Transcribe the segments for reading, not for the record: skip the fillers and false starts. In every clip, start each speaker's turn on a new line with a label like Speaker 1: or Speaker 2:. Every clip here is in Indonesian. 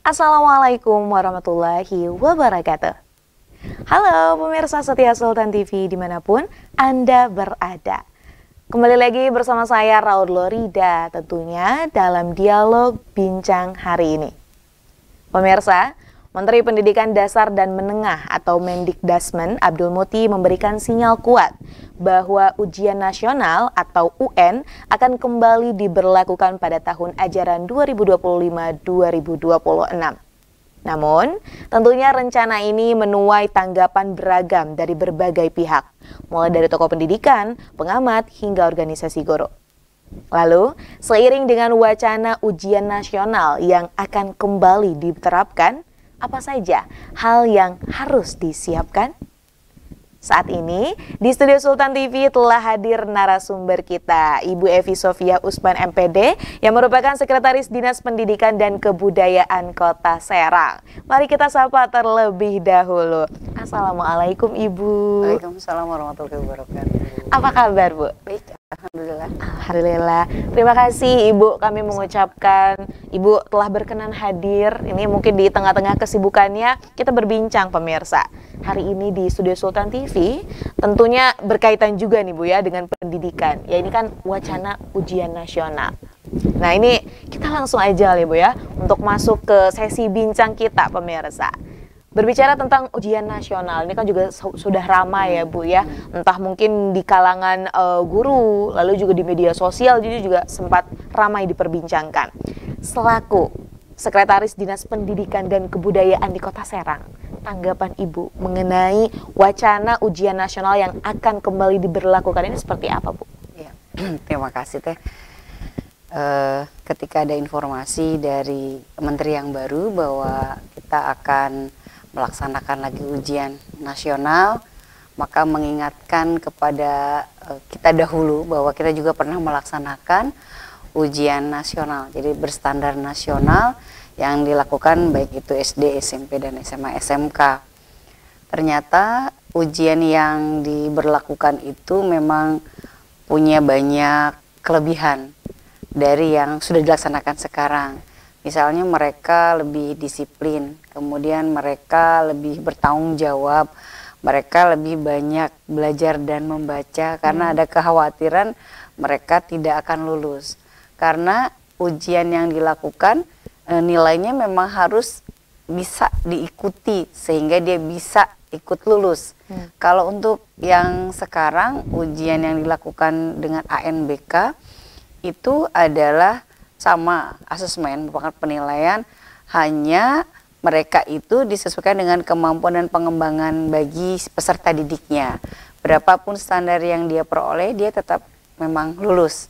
Speaker 1: Assalamualaikum warahmatullahi wabarakatuh. Halo pemirsa setia Sultan TV dimanapun Anda berada. Kembali lagi bersama saya Raud Lorida tentunya dalam dialog bincang hari ini. Pemirsa, Menteri Pendidikan Dasar dan Menengah atau Mendikdasmen Abdul Muti memberikan sinyal kuat bahwa ujian nasional atau UN akan kembali diberlakukan pada tahun ajaran 2025-2026. Namun, tentunya rencana ini menuai tanggapan beragam dari berbagai pihak, mulai dari tokoh pendidikan, pengamat, hingga organisasi guru. Lalu, seiring dengan wacana ujian nasional yang akan kembali diterapkan, apa saja hal yang harus disiapkan? Saat ini, di Studio Sultan TV telah hadir narasumber kita, Ibu Evi Sofia Usman MPD, yang merupakan Sekretaris Dinas Pendidikan dan Kebudayaan Kota Serang. Mari kita sapa terlebih dahulu. Assalamualaikum Ibu.
Speaker 2: Waalaikumsalam warahmatullahi wabarakatuh.
Speaker 1: Apa kabar Bu?
Speaker 2: Baik, alhamdulillah.
Speaker 1: Alhamdulillah. Terima kasih Ibu, kami mengucapkan Ibu telah berkenan hadir. Ini mungkin di tengah-tengah kesibukannya kita berbincang pemirsa. Hari ini di Studio Sultan TV tentunya berkaitan juga nih Bu ya dengan pendidikan. Ya ini kan wacana ujian nasional. Nah ini kita langsung aja nih Bu ya untuk masuk ke sesi bincang kita pemirsa. Berbicara tentang ujian nasional, ini kan juga sudah ramai ya Bu ya, entah mungkin di kalangan guru, lalu juga di media sosial, jadi juga sempat ramai diperbincangkan. Selaku Sekretaris Dinas Pendidikan dan Kebudayaan di Kota Serang, tanggapan Ibu mengenai wacana ujian nasional yang akan kembali diberlakukan ini seperti apa Bu?
Speaker 2: Ya, terima kasih Teh. Ketika ada informasi dari Menteri yang baru bahwa kita akan melaksanakan lagi ujian nasional, maka mengingatkan kepada kita dahulu bahwa kita juga pernah melaksanakan ujian nasional, jadi berstandar nasional yang dilakukan baik itu SD, SMP, dan SMA, SMK. Ternyata ujian yang diberlakukan itu memang punya banyak kelebihan dari yang sudah dilaksanakan sekarang. Misalnya mereka lebih disiplin, kemudian mereka lebih bertanggung jawab, mereka lebih banyak belajar dan membaca karena ada kekhawatiran mereka tidak akan lulus. Karena ujian yang dilakukan nilainya memang harus bisa diikuti sehingga dia bisa ikut lulus. Kalau untuk yang sekarang ujian yang dilakukan dengan ANBK itu adalah sama asesmen, merupakan penilaian, hanya mereka itu disesuaikan dengan kemampuan dan pengembangan bagi peserta didiknya. Berapapun standar yang dia peroleh, dia tetap memang lulus.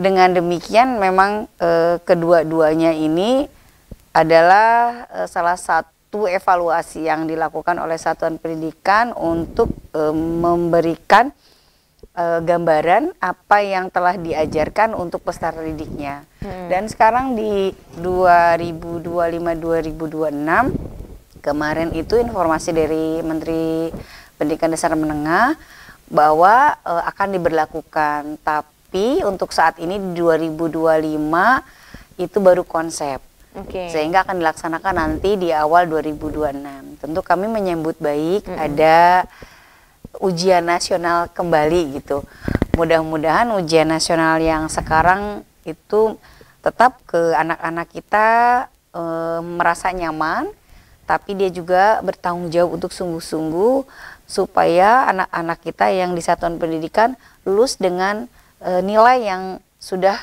Speaker 2: Dengan demikian memang kedua-duanya ini adalah salah satu evaluasi yang dilakukan oleh Satuan Pendidikan untuk memberikan gambaran apa yang telah diajarkan untuk peserta didiknya. Dan sekarang di 2025-2026 kemarin itu informasi dari Menteri Pendidikan Dasar Menengah bahwa akan diberlakukan, tapi untuk saat ini di 2025 itu baru konsep. Sehingga akan dilaksanakan nanti di awal 2026. Tentu kami menyambut baik ada ujian nasional kembali gitu. Mudah-mudahan ujian nasional yang sekarang itu tetap ke anak-anak kita merasa nyaman, tapi dia juga bertanggung jawab untuk sungguh-sungguh supaya anak-anak kita yang di satuan pendidikan lulus dengan nilai yang sudah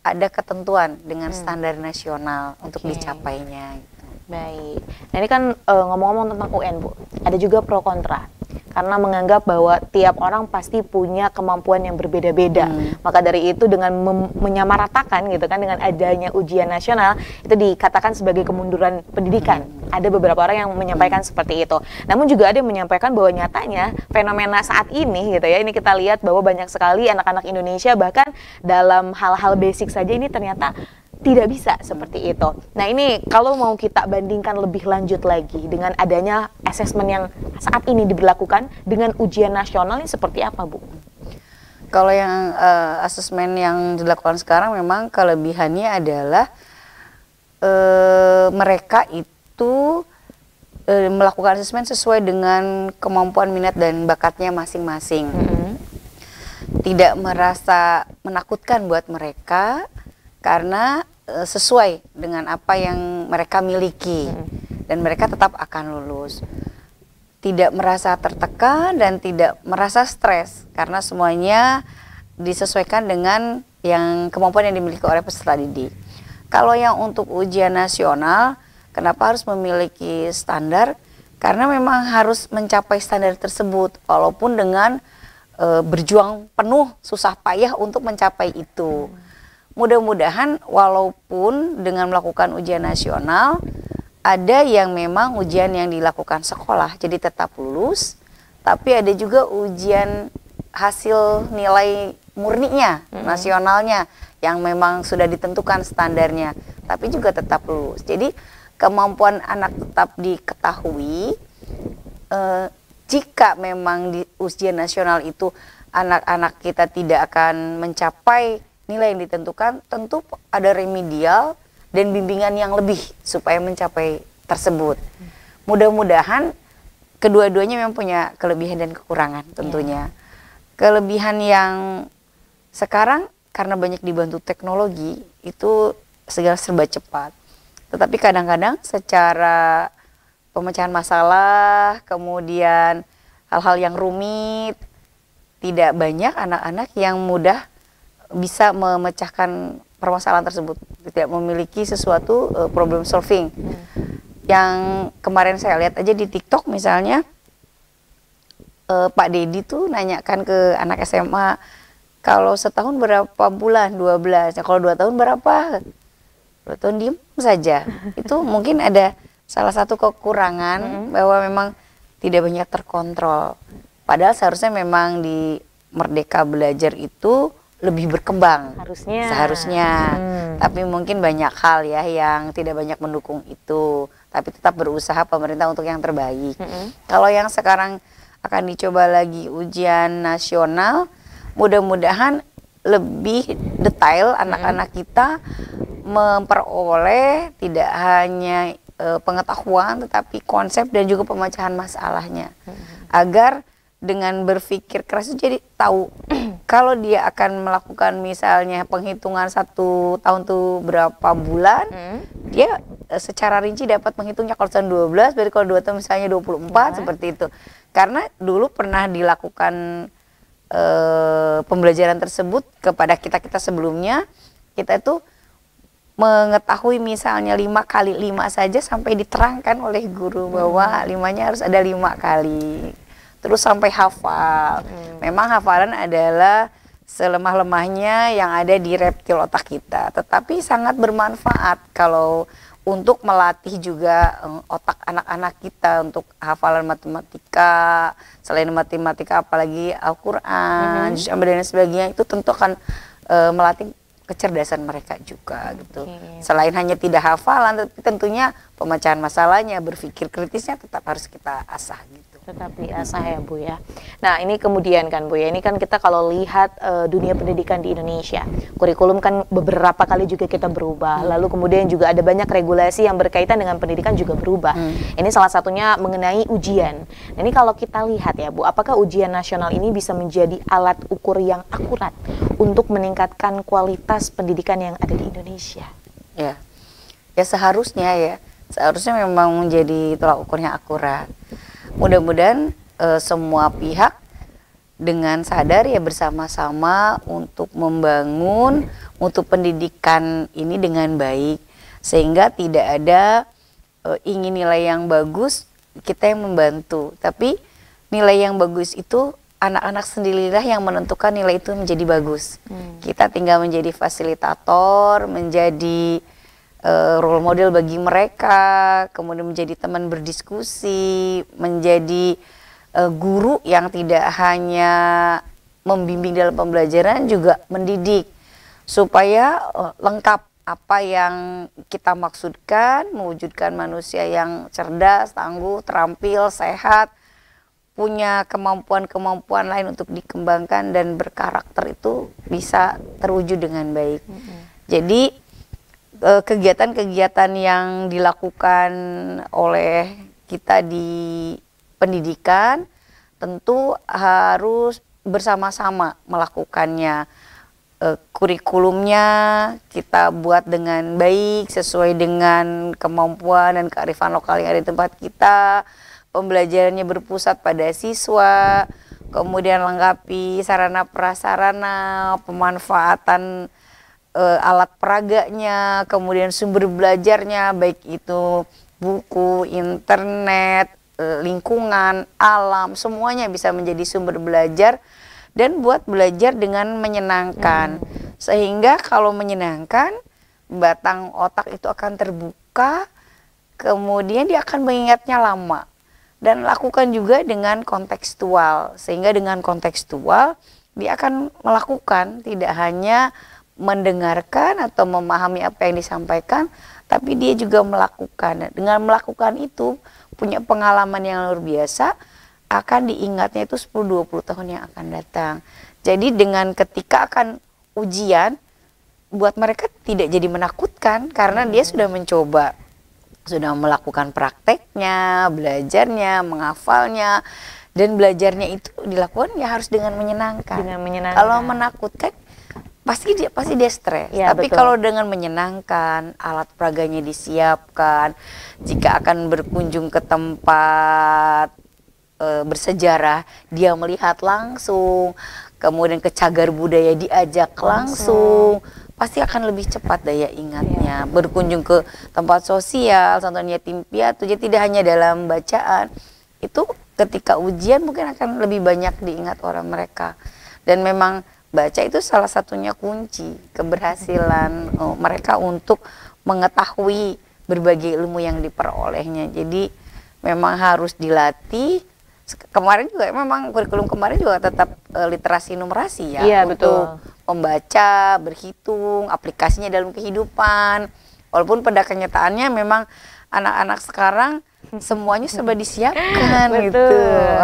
Speaker 2: ada ketentuan dengan standar nasional untuk dicapainya. Gitu.
Speaker 1: Baik. Nah ini kan ngomong-ngomong tentang UN Bu, ada juga pro kontra. Karena menganggap bahwa tiap orang pasti punya kemampuan yang berbeda-beda. Maka dari itu dengan menyamaratakan gitu kan dengan adanya ujian nasional itu dikatakan sebagai kemunduran pendidikan. Ada beberapa orang yang menyampaikan seperti itu. Namun juga ada yang menyampaikan bahwa nyatanya fenomena saat ini gitu ya, ini kita lihat bahwa banyak sekali anak-anak Indonesia bahkan dalam hal-hal basic saja ini ternyata tidak bisa seperti itu. Nah ini kalau mau kita bandingkan lebih lanjut lagi dengan adanya asesmen yang saat ini diberlakukan dengan ujian nasional ini seperti apa Bu?
Speaker 2: Kalau yang asesmen yang dilakukan sekarang memang kelebihannya adalah mereka itu melakukan asesmen sesuai dengan kemampuan minat dan bakatnya masing-masing. Tidak merasa menakutkan buat mereka karena sesuai dengan apa yang mereka miliki dan mereka tetap akan lulus. Tidak merasa tertekan dan tidak merasa stres karena semuanya disesuaikan dengan kemampuan yang dimiliki oleh peserta didik. Kalau yang untuk ujian nasional, kenapa harus memiliki standar? Karena memang harus mencapai standar tersebut, walaupun dengan berjuang penuh, susah payah untuk mencapai itu. Mudah-mudahan walaupun dengan melakukan ujian nasional, ada yang memang ujian yang dilakukan sekolah, jadi tetap lulus, tapi ada juga ujian hasil nilai murninya, nasionalnya, yang memang sudah ditentukan standarnya, tapi juga tetap lulus. Jadi kemampuan anak tetap diketahui. Jika memang di ujian nasional itu anak-anak kita tidak akan mencapai nilai yang ditentukan, tentu ada remedial dan bimbingan yang lebih supaya mencapai tersebut. Mudah-mudahan kedua-duanya memang punya kelebihan dan kekurangan tentunya. Kelebihan yang sekarang karena banyak dibantu teknologi, itu segala serba cepat. Tetapi kadang-kadang secara pemecahan masalah, kemudian hal-hal yang rumit, tidak banyak anak-anak yang mudah bisa memecahkan permasalahan tersebut, tidak memiliki sesuatu problem solving. Yang kemarin saya lihat aja di TikTok misalnya, Pak Dedi tuh nanyakan ke anak SMA, kalau setahun berapa bulan? 12. Nah, kalau 2 tahun berapa? 2 tahun diem saja. Itu mungkin ada salah satu kekurangan bahwa memang tidak banyak terkontrol. Padahal seharusnya memang di Merdeka Belajar itu lebih berkembang. Seharusnya. Tapi mungkin banyak hal ya yang tidak banyak mendukung itu. Tapi tetap berusaha pemerintah untuk yang terbaik. Kalau yang sekarang akan dicoba lagi ujian nasional, mudah-mudahan lebih detail anak-anak kita memperoleh tidak hanya pengetahuan tetapi konsep dan juga pemecahan masalahnya, agar dengan berpikir keras itu jadi tahu kalau dia akan melakukan misalnya penghitungan 1 tahun tuh berapa bulan, dia secara rinci dapat menghitungnya. Kalau tahun 12 berarti kalau 2 tahun misalnya 24 seperti itu. Karena dulu pernah dilakukan pembelajaran tersebut kepada kita sebelumnya, kita itu mengetahui misalnya 5 kali 5 saja sampai diterangkan oleh guru bahwa 5-nya harus ada 5 kali, terus sampai hafal. Memang hafalan adalah selemah-lemahnya yang ada di reptil otak kita, tetapi sangat bermanfaat kalau untuk melatih juga otak anak-anak kita untuk hafalan matematika. Selain matematika apalagi Al-Quran, juz amma dan sebagainya, itu tentu akan melatih kecerdasan mereka juga gitu. Selain hanya tidak hafalan, tapi tentunya pemecahan masalahnya, berpikir kritisnya tetap harus kita asah gitu.
Speaker 1: Tetap diasah ya Bu ya. Nah ini kemudian kan Bu ya, ini kan kita kalau lihat dunia pendidikan di Indonesia, kurikulum kan beberapa kali juga kita berubah, lalu kemudian juga ada banyak regulasi yang berkaitan dengan pendidikan juga berubah. Ini salah satunya mengenai ujian. Nah, ini kalau kita lihat ya Bu, apakah ujian nasional ini bisa menjadi alat ukur yang akurat untuk meningkatkan kualitas pendidikan yang ada di Indonesia?
Speaker 2: Ya seharusnya memang menjadi tolak ukur yang akurat. Mudah-mudahan semua pihak dengan sadar ya bersama-sama untuk membangun mutu pendidikan ini dengan baik, sehingga tidak ada ingin nilai yang bagus kita yang membantu, tapi nilai yang bagus itu anak-anak sendirilah yang menentukan nilai itu menjadi bagus. Kita tinggal menjadi fasilitator, menjadi role model bagi mereka, kemudian menjadi teman berdiskusi, menjadi guru yang tidak hanya membimbing dalam pembelajaran, juga mendidik supaya lengkap apa yang kita maksudkan, mewujudkan manusia yang cerdas, tangguh, terampil, sehat, punya kemampuan-kemampuan lain untuk dikembangkan dan berkarakter, itu bisa terwujud dengan baik. Jadi kegiatan-kegiatan yang dilakukan oleh kita di pendidikan tentu harus bersama-sama melakukannya. Kurikulumnya kita buat dengan baik sesuai dengan kemampuan dan kearifan lokal yang ada di tempat kita. Pembelajarannya berpusat pada siswa, kemudian lengkapi sarana prasarana, pemanfaatan alat peraganya, kemudian sumber belajarnya, baik itu buku, internet, lingkungan, alam, semuanya bisa menjadi sumber belajar dan buat belajar dengan menyenangkan. Sehingga kalau menyenangkan, batang otak itu akan terbuka, kemudian dia akan mengingatnya lama. Dan lakukan juga dengan kontekstual, sehingga dengan kontekstual dia akan melakukan, tidak hanya mendengarkan atau memahami apa yang disampaikan, tapi dia juga melakukan. Dengan melakukan itu punya pengalaman yang luar biasa, akan diingatnya itu 10-20 tahun yang akan datang. Jadi dengan ketika akan ujian, buat mereka tidak jadi menakutkan karena dia sudah mencoba, sudah melakukan prakteknya, belajarnya, menghafalnya, dan belajarnya itu dilakukan ya harus dengan menyenangkan.
Speaker 1: Dengan menyenangkan.
Speaker 2: Kalau menakutkan pasti dia stres.
Speaker 1: Ya,
Speaker 2: tapi
Speaker 1: betul.
Speaker 2: kalau dengan menyenangkan, alat peraganya disiapkan, jika akan berkunjung ke tempat bersejarah, dia melihat langsung, kemudian ke cagar budaya diajak langsung, pasti akan lebih cepat daya ingatnya. Berkunjung ke tempat sosial, contohnya yatim piatu, jadi tidak hanya dalam bacaan, itu ketika ujian mungkin akan lebih banyak diingat orang mereka. Dan memang baca itu salah satunya kunci keberhasilan mereka untuk mengetahui berbagai ilmu yang diperolehnya. Jadi memang harus dilatih. Kemarin juga memang kurikulum kemarin juga tetap literasi numerasi ya, untuk membaca, berhitung, aplikasinya dalam kehidupan. Walaupun pada kenyataannya memang anak-anak sekarang semuanya serba disiapkan gitu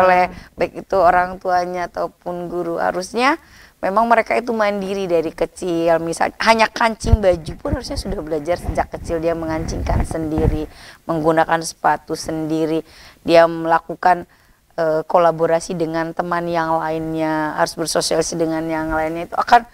Speaker 2: oleh baik itu orang tuanya ataupun guru. Harusnya memang mereka itu mandiri dari kecil, misalnya hanya kancing baju pun harusnya sudah belajar sejak kecil, dia mengancingkan sendiri, menggunakan sepatu sendiri, dia melakukan kolaborasi dengan teman yang lainnya, harus bersosialisasi dengan yang lainnya, itu akan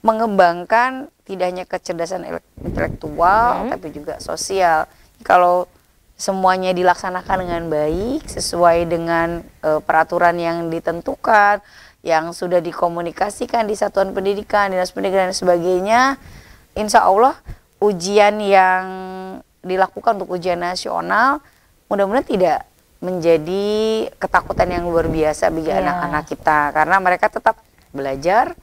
Speaker 2: mengembangkan tidak hanya kecerdasan intelektual tapi juga sosial. Kalau semuanya dilaksanakan dengan baik sesuai dengan peraturan yang ditentukan, yang sudah dikomunikasikan di satuan pendidikan, dinas pendidikan dan sebagainya, insya Allah ujian yang dilakukan untuk ujian nasional mudah-mudahan tidak menjadi ketakutan yang luar biasa bagi anak-anak kita, karena mereka tetap belajar,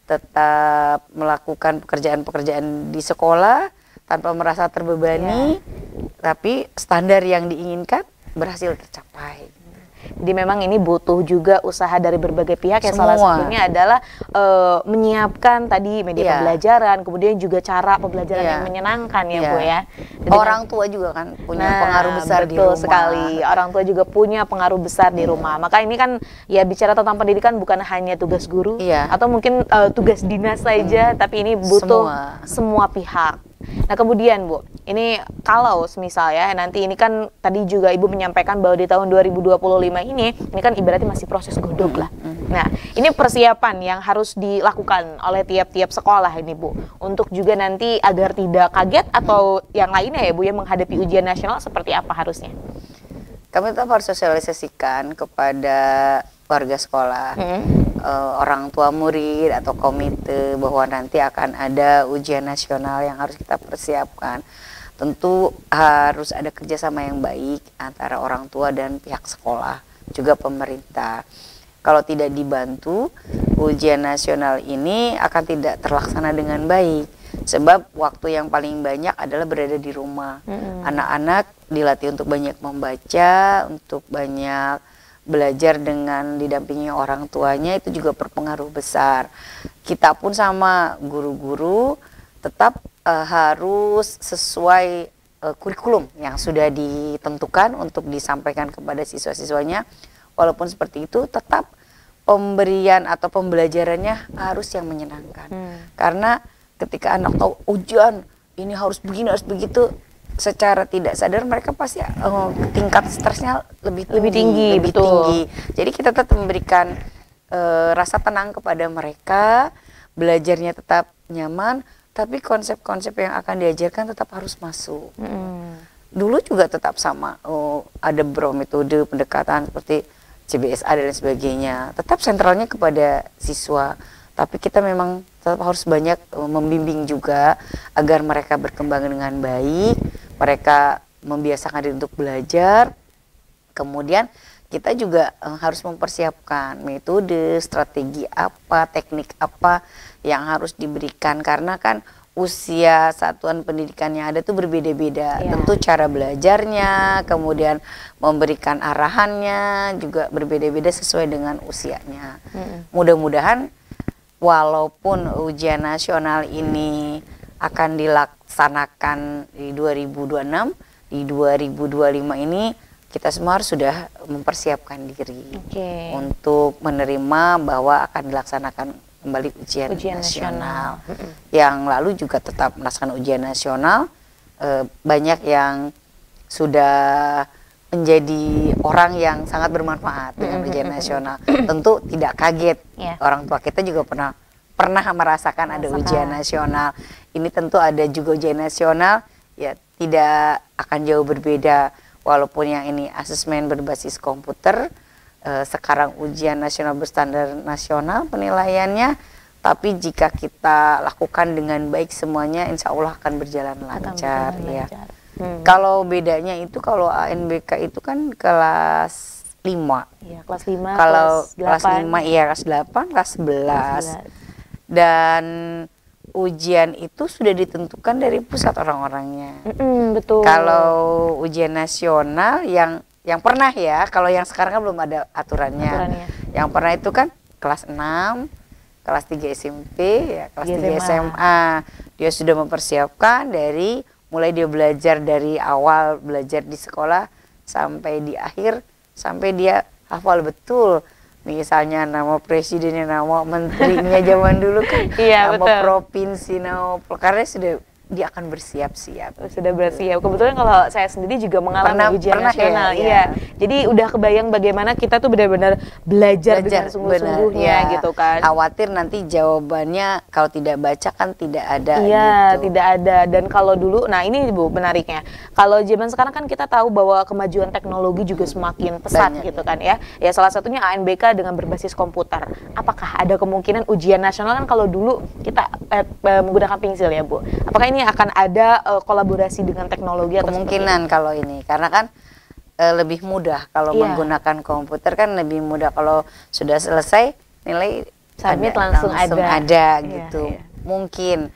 Speaker 2: tetap melakukan pekerjaan-pekerjaan di sekolah tanpa merasa terbebani, tapi standar yang diinginkan berhasil tercapai.
Speaker 1: Jadi memang ini butuh juga usaha dari berbagai pihak, ya. Salah
Speaker 2: Semua.
Speaker 1: satunya adalah menyiapkan tadi media pembelajaran, kemudian juga cara pembelajaran yang menyenangkan ya Bu ya. Dan
Speaker 2: orang tua juga kan punya pengaruh besar di rumah.
Speaker 1: Betul sekali, orang tua juga punya pengaruh besar di rumah. Maka ini kan ya bicara tentang pendidikan bukan hanya tugas guru atau mungkin tugas dinas saja, tapi ini butuh semua pihak. Nah kemudian Bu, ini kalau misalnya nanti ini kan tadi juga Ibu menyampaikan bahwa di tahun 2025 ini kan ibaratnya masih proses godok lah. Nah ini persiapan yang harus dilakukan oleh tiap-tiap sekolah ini Bu, untuk juga nanti agar tidak kaget atau yang lainnya ya Bu ya menghadapi ujian nasional, seperti apa harusnya?
Speaker 2: Kami tetap harus sosialisasikan kepada warga sekolah, orang tua murid atau komite bahwa nanti akan ada ujian nasional yang harus kita persiapkan. Tentu harus ada kerjasama yang baik antara orang tua dan pihak sekolah, juga pemerintah. Kalau tidak dibantu, ujian nasional ini akan tidak terlaksana dengan baik. Sebab waktu yang paling banyak adalah berada di rumah. Anak-anak dilatih untuk banyak membaca, untuk banyak belajar dengan didampingi orang tuanya, itu juga berpengaruh besar. Kita pun sama guru-guru tetap harus sesuai kurikulum yang sudah ditentukan untuk disampaikan kepada siswa-siswanya. Walaupun seperti itu, tetap pemberian atau pembelajarannya harus yang menyenangkan. Karena ketika anak tahu ujian ini harus begini harus begitu, secara tidak sadar mereka pasti tingkat stresnya lebih tinggi.
Speaker 1: Betul.
Speaker 2: Jadi kita tetap memberikan rasa tenang kepada mereka, belajarnya tetap nyaman, tapi konsep-konsep yang akan diajarkan tetap harus masuk. Dulu juga tetap sama, ada beberapa metode pendekatan seperti CBSA dan sebagainya, tetap sentralnya kepada siswa, tapi kita memang tetap harus banyak membimbing juga agar mereka berkembang dengan baik, mereka membiasakan diri untuk belajar. Kemudian kita juga harus mempersiapkan metode, strategi apa, teknik apa yang harus diberikan, karena kan usia satuan pendidikan yang ada tuh berbeda-beda. Tentu cara belajarnya, kemudian memberikan arahannya juga berbeda-beda sesuai dengan usianya. Mudah-mudahan walaupun ujian nasional ini akan dilaksanakan di 2026, di 2025 ini kita semua harus sudah mempersiapkan diri untuk menerima bahwa akan dilaksanakan kembali ujian nasional. Yang lalu juga tetap melaksanakan ujian nasional, banyak yang sudah menjadi orang yang sangat bermanfaat dengan ujian nasional. Tentu tidak kaget, orang tua kita juga pernah merasakan ada ujian nasional. Ini tentu ada juga ujian nasional, ya tidak akan jauh berbeda. Walaupun yang ini asesmen berbasis komputer, sekarang ujian nasional berstandar nasional penilaiannya, tapi jika kita lakukan dengan baik semuanya, insya Allah akan berjalan lancar. Kalau bedanya itu, kalau ANBK itu kan kelas 5.
Speaker 1: Kelas 5,
Speaker 2: kalau
Speaker 1: kelas 8.
Speaker 2: Kelas 5, kelas 8, kelas 11. Dan ujian itu sudah ditentukan dari pusat orang-orangnya.
Speaker 1: Betul.
Speaker 2: Kalau ujian nasional yang pernah kalau yang sekarang kan belum ada aturannya. Yang pernah itu kan kelas 6, kelas 3 SMP, kelas 3 SMA. Dia sudah mempersiapkan mulai dia belajar dari awal, belajar di sekolah sampai di akhir, sampai dia hafal betul. Misalnya nama presidennya, nama menterinya zaman dulu kan, nama provinsi, nama karena dia akan bersiap-siap.
Speaker 1: Sudah bersiap. Kebetulan kalau saya sendiri juga mengalami ujian nasional. Jadi udah kebayang bagaimana kita tuh benar-benar belajar dengan sungguh-sungguhnya gitu kan.
Speaker 2: Khawatir nanti jawabannya kalau tidak baca kan tidak ada.
Speaker 1: Tidak ada. Dan kalau dulu, nah ini Bu menariknya. Kalau zaman sekarang kan kita tahu bahwa kemajuan teknologi juga semakin pesat gitu kan ya. Ya salah satunya ANBK dengan berbasis komputer. Apakah ada kemungkinan ujian nasional kan kalau dulu kita menggunakan pensil ya Bu. Apakah ini akan ada kolaborasi dengan teknologi atau
Speaker 2: kemungkinan kalau ini, karena kan lebih mudah kalau menggunakan komputer, kan lebih mudah kalau sudah selesai nilai
Speaker 1: submit langsung
Speaker 2: ada gitu. Mungkin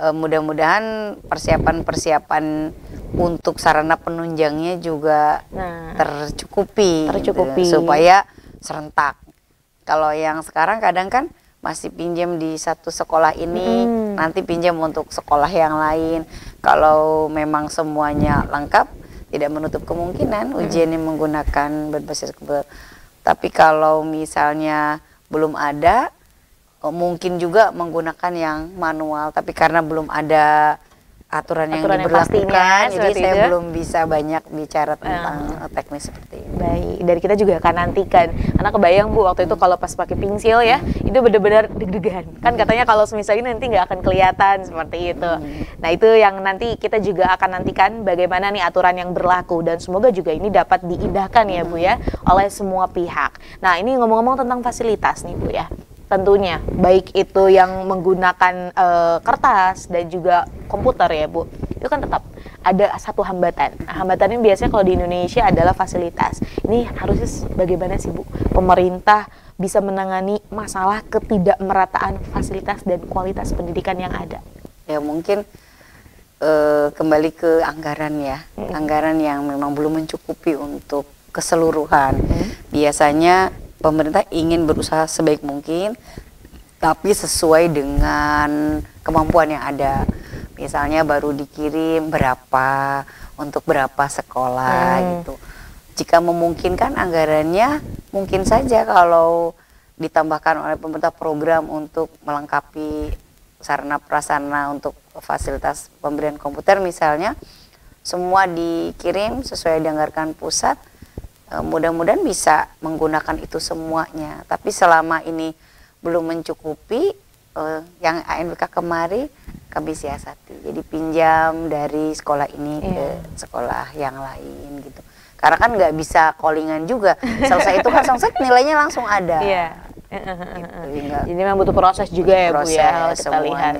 Speaker 2: mudah-mudahan persiapan untuk sarana penunjangnya juga tercukupi. Gitu, supaya serentak. Kalau yang sekarang kadang kan masih pinjam di satu sekolah ini, nanti pinjam untuk sekolah yang lain. Kalau memang semuanya lengkap, tidak menutup kemungkinan ujiannya menggunakan berbasis komputer. Tapi kalau misalnya belum ada, mungkin juga menggunakan yang manual. Tapi karena belum ada aturan yang diberlakukan, jadi saya belum bisa banyak bicara tentang teknis seperti ini.
Speaker 1: Baik, dari kita juga akan nantikan. Karena kebayang Bu, waktu itu kalau pas pakai pensil itu benar-benar deg-degan. Kan katanya kalau misalnya nanti nggak akan kelihatan seperti itu. Nah itu yang nanti kita juga akan nantikan bagaimana nih aturan yang berlaku. Dan semoga juga ini dapat diindahkan ya Bu ya, oleh semua pihak. Nah ini ngomong-ngomong tentang fasilitas nih Bu ya. Tentunya baik itu yang menggunakan kertas dan juga komputer ya Bu, itu kan tetap ada satu hambatan. Nah, hambatannya biasanya kalau di Indonesia adalah fasilitas. Ini harusnya bagaimana sih Bu pemerintah bisa menangani masalah ketidakmerataan fasilitas dan kualitas pendidikan yang ada?
Speaker 2: Ya mungkin kembali ke anggaran ya, anggaran yang memang belum mencukupi untuk keseluruhan. Biasanya pemerintah ingin berusaha sebaik mungkin, tapi sesuai dengan kemampuan yang ada. Misalnya baru dikirim berapa, untuk berapa sekolah gitu. Jika memungkinkan anggarannya, mungkin saja kalau ditambahkan oleh pemerintah program untuk melengkapi sarana prasarana untuk fasilitas pemberian komputer misalnya, semua dikirim sesuai dianggarkan pusat. Mudah-mudahan bisa menggunakan itu semuanya. Tapi selama ini belum mencukupi, yang ANBK kemari kami siasati. Jadi pinjam dari sekolah ini ke sekolah yang lain gitu. Karena kan nggak bisa callingan juga. Selesai itu kan selesai nilainya langsung ada. Gitu,
Speaker 1: jadi memang butuh proses juga ya Bu ya, kalau kita lihat.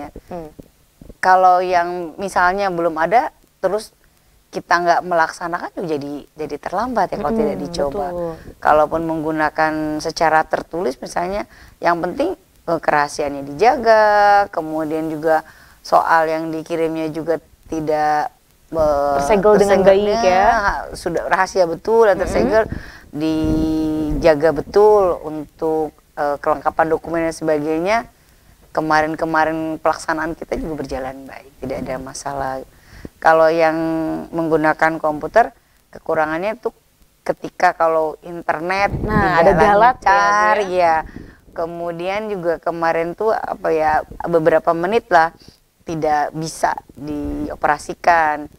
Speaker 2: Kalau yang misalnya belum ada, terus kita nggak melaksanakan juga jadi terlambat ya kalau tidak dicoba.
Speaker 1: Betul.
Speaker 2: Kalaupun menggunakan secara tertulis misalnya, yang penting kerahasiaannya dijaga, kemudian juga soal yang dikirimnya juga tidak
Speaker 1: tersegel dengan baik ya.
Speaker 2: Sudah rahasia betul dan tersegel, dijaga betul untuk kelengkapan dokumen dan sebagainya. Kemarin-kemarin pelaksanaan kita juga berjalan baik, tidak ada masalah. Kalau yang menggunakan komputer, kekurangannya itu ketika kalau internet
Speaker 1: ada galat
Speaker 2: ya. Kemudian juga kemarin tuh beberapa menit lah tidak bisa dioperasikan.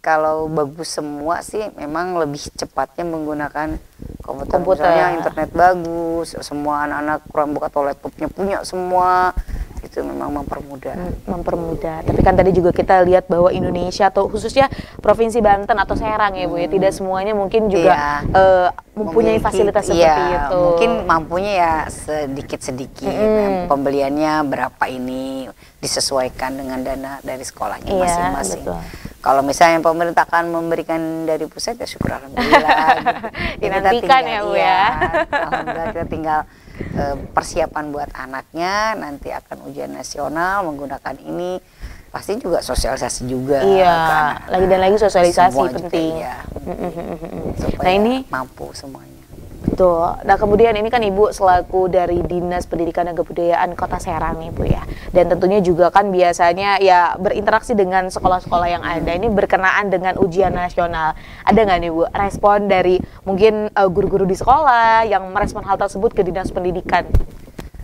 Speaker 2: Kalau bagus semua sih memang lebih cepatnya menggunakan komputer. Misalnya internet bagus, semua anak-anak Chromebook atau laptopnya punya semua, itu memang mempermudah. Tapi kan tadi juga kita lihat bahwa Indonesia atau khususnya Provinsi Banten atau Serang ya Bu ya, tidak semuanya mungkin juga mempunyai fasilitas seperti itu. Mungkin mampunya ya sedikit-sedikit. Pembeliannya berapa ini disesuaikan dengan dana dari sekolahnya masing-masing. Kalau misalnya pemerintah akan memberikan dari pusat ya syukur alhamdulillah.
Speaker 1: Dinantikan ya Bu ya.
Speaker 2: Alhamdulillah kita tinggal persiapan buat anaknya, nanti akan ujian nasional menggunakan ini, pasti juga sosialisasi juga.
Speaker 1: Lagi dan lagi sosialisasi penting.
Speaker 2: Supaya ini mampu semuanya.
Speaker 1: Betul. Nah kemudian ini kan Ibu selaku dari Dinas Pendidikan dan Kebudayaan Kota Serang nih Bu ya. Dan tentunya juga kan biasanya ya berinteraksi dengan sekolah-sekolah yang ada. Ini berkenaan dengan ujian nasional. Ada nggak nih Bu respon dari mungkin guru-guru di sekolah yang merespon hal tersebut ke Dinas Pendidikan?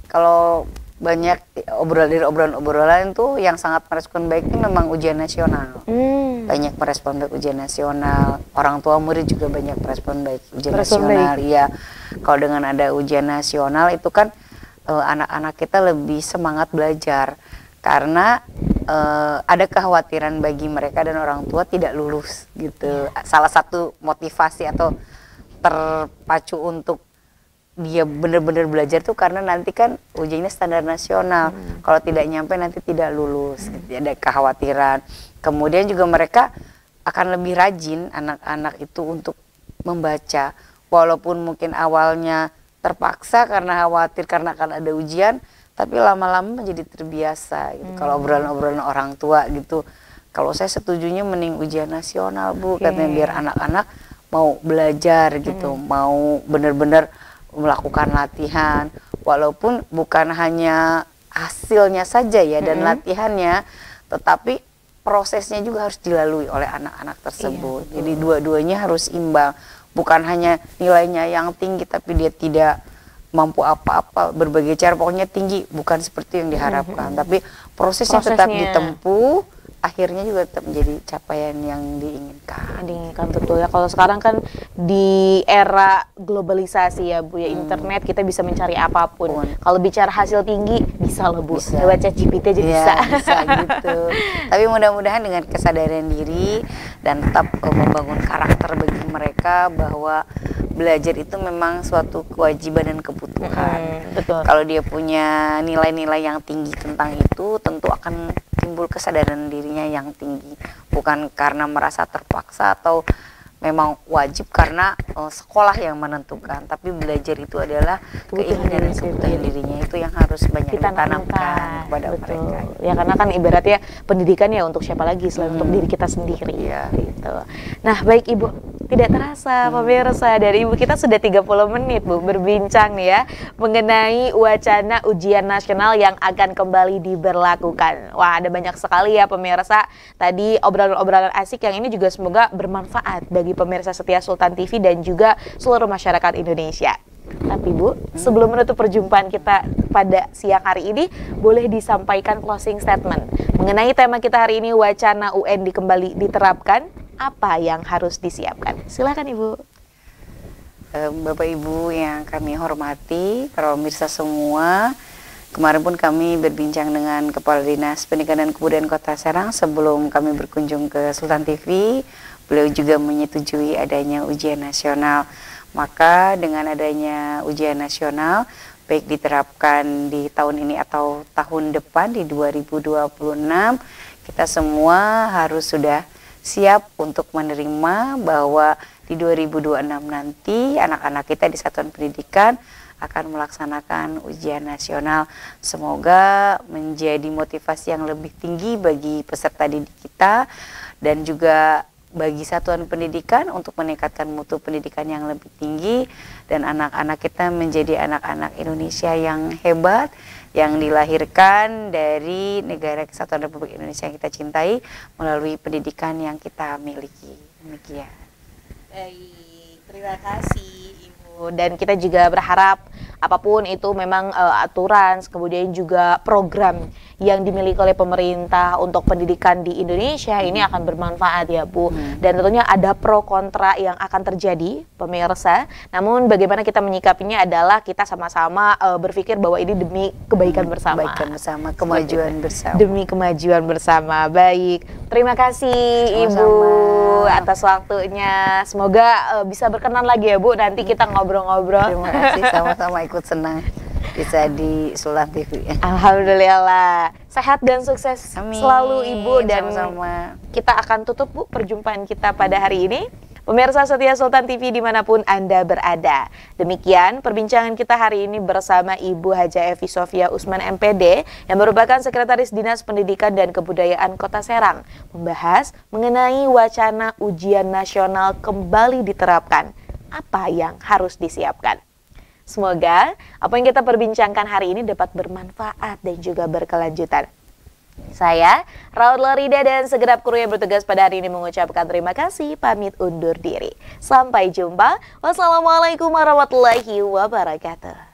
Speaker 2: Kalau banyak obrolan tuh yang sangat merespon baik itu memang ujian nasional. Banyak merespon baik ujian nasional. Orang tua murid juga banyak merespon baik ujian nasional. Iya. Kalau dengan ada ujian nasional itu kan anak-anak kita lebih semangat belajar karena ada kekhawatiran bagi mereka dan orang tua tidak lulus gitu. Salah satu motivasi atau terpacu untuk dia benar-benar belajar tuh karena nanti kan ujiannya standar nasional. Kalau tidak nyampe nanti tidak lulus gitu. Ada kekhawatiran. Kemudian juga mereka akan lebih rajin anak-anak itu untuk membaca, walaupun mungkin awalnya terpaksa karena khawatir karena akan ada ujian, tapi lama-lama menjadi terbiasa gitu. Kalau obrolan-obrolan orang tua gitu, kalau saya setujunya mending ujian nasional Bu, katanya biar anak-anak mau belajar gitu, mau benar-benar melakukan latihan, walaupun bukan hanya hasilnya saja ya dan latihannya, tetapi prosesnya juga harus dilalui oleh anak-anak tersebut. Jadi dua-duanya harus imbang, bukan hanya nilainya yang tinggi tapi dia tidak mampu apa-apa, berbagai cara pokoknya tinggi, bukan seperti yang diharapkan, tapi prosesnya tetap ditempuh, akhirnya juga tetap menjadi capaian yang diinginkan.
Speaker 1: Betul ya. Kalau sekarang kan di era globalisasi ya Bu ya, internet kita bisa mencari apapun. Kalau bicara hasil tinggi bisa loh Bu, lewat ChatGPT aja bisa.
Speaker 2: Bisa gitu. Tapi mudah-mudahan dengan kesadaran diri dan tetap membangun karakter bagi mereka bahwa belajar itu memang suatu kewajiban dan kebutuhan.
Speaker 1: Betul.
Speaker 2: Kalau dia punya nilai-nilai yang tinggi tentang itu, tentu akan timbul kesadaran dirinya yang tinggi, bukan karena merasa terpaksa atau memang wajib karena sekolah yang menentukan, tapi belajar itu adalah keinginan dan kebutuhan dirinya, itu yang harus banyak ditanamkan kepada mereka.
Speaker 1: Ya karena kan ibaratnya pendidikan ya untuk siapa lagi selain untuk diri kita sendiri. Gitu. Nah baik Ibu, tidak terasa pemirsa, dari Ibu kita sudah 30 menit Bu berbincang nih ya mengenai wacana ujian nasional yang akan kembali diberlakukan. Wah ada banyak sekali ya pemirsa, tadi obrolan-obrolan asik yang ini juga semoga bermanfaat bagi pemirsa setia Sultan TV dan juga seluruh masyarakat Indonesia. Tapi Bu, sebelum menutup perjumpaan kita pada siang hari ini, boleh disampaikan closing statement mengenai tema kita hari ini, wacana UN kembali diterapkan, apa yang harus disiapkan? Silakan Ibu.
Speaker 2: Bapak Ibu yang kami hormati, para pemirsa semua, kemarin pun kami berbincang dengan Kepala Dinas Pendidikan dan Kebudayaan Kota Serang sebelum kami berkunjung ke Sultan TV. Beliau juga menyetujui adanya ujian nasional. Maka dengan adanya ujian nasional, baik diterapkan di tahun ini atau tahun depan di 2026, kita semua harus sudah siap untuk menerima bahwa di 2026 nanti anak-anak kita di satuan pendidikan akan melaksanakan ujian nasional. Semoga menjadi motivasi yang lebih tinggi bagi peserta didik kita dan juga bagi satuan pendidikan untuk meningkatkan mutu pendidikan yang lebih tinggi, dan anak-anak kita menjadi anak-anak Indonesia yang hebat, yang dilahirkan dari negara kesatuan Republik Indonesia yang kita cintai melalui pendidikan yang kita miliki. Demikian.
Speaker 1: Baik, terima kasih Ibu. Dan kita juga berharap apapun itu memang aturan, kemudian juga program yang dimiliki oleh pemerintah untuk pendidikan di Indonesia ini akan bermanfaat ya Bu. Dan tentunya ada pro kontra yang akan terjadi pemirsa. Namun bagaimana kita menyikapinya adalah kita sama-sama berpikir bahwa ini demi kebaikan bersama.
Speaker 2: Kebaikan bersama, kemajuan bersama.
Speaker 1: Demi kemajuan bersama. Baik, terima kasih Ibu atas waktunya. Semoga bisa berkenan lagi ya Bu, nanti kita ngobrol-ngobrol.
Speaker 2: Terima kasih, sama-sama ikut senang bisa di Sultan TV.
Speaker 1: Alhamdulillah, sehat dan sukses
Speaker 2: Amin.
Speaker 1: selalu Ibu, dan
Speaker 2: sama-sama.
Speaker 1: Kita akan tutup Bu perjumpaan kita pada hari ini. Pemirsa setia Sultan TV dimanapun Anda berada. Demikian perbincangan kita hari ini bersama Ibu Haja Evi Sofia Usman MPD yang merupakan Sekretaris Dinas Pendidikan dan Kebudayaan Kota Serang, membahas mengenai wacana ujian nasional kembali diterapkan. Apa yang harus disiapkan? Semoga apa yang kita perbincangkan hari ini dapat bermanfaat dan juga berkelanjutan. Saya, Raul Lorida dan segenap kru yang bertugas pada hari ini mengucapkan terima kasih, pamit undur diri. Sampai jumpa. Wassalamualaikum warahmatullahi wabarakatuh.